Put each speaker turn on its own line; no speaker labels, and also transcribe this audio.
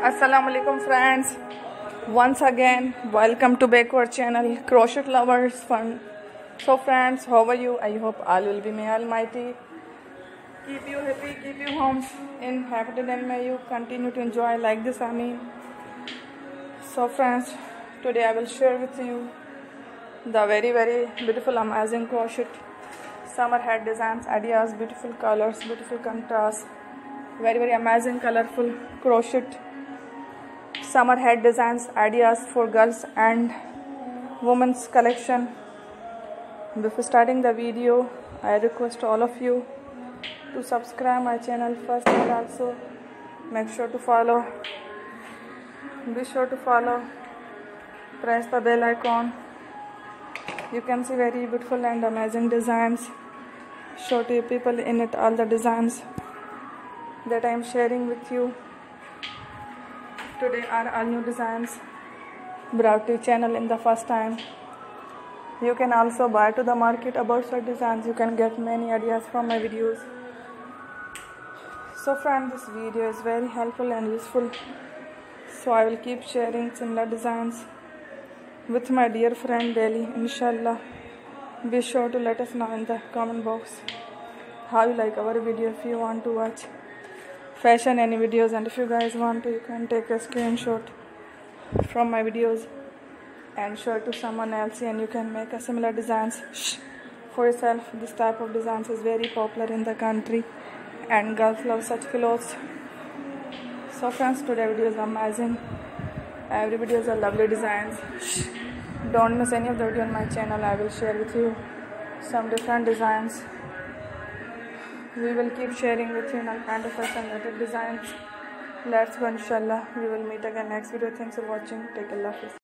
Assalamualaikum friends, once again welcome to backward channel crochet lovers fun. So friends, how are you? I hope all will be may almighty keep you happy, keep you homes in happy, and may you continue to enjoy like this. So friends, today I will share with you the very beautiful amazing crochet summer hat designs, ideas, beautiful colors, beautiful contrast, very amazing colorful crochet summer hat designs, ideas for girls and women's collection. Before starting the video, I request all of you to subscribe my channel first, and also make sure to follow, be sure to follow, press the bell icon. You can see very beautiful and amazing designs. Show to you people in it all the designs that I am sharing with you today are all new designs brought to channel in the first time. You can also buy to the market about such designs. You can get many ideas from my videos. So friends, this video is very helpful and useful, so I will keep sharing similar designs with my dear friend daily, inshallah. Be sure to let us know in the comment box how you like our video. If you want to watch fashion any videos, and if you guys want to, you can take a screenshot from my videos and show it to someone else, and you can make a similar designs for yourself. This type of designs is very popular in the country and girls love such clothes. So friends, today video is amazing. Every video is a lovely designs. Don't miss any of the video on my channel. I will share with you some different designs. We will keep sharing with you all kind of fashion related designs. Let's go, inshallah. We will meet again next video. Thanks for watching. Take Allah.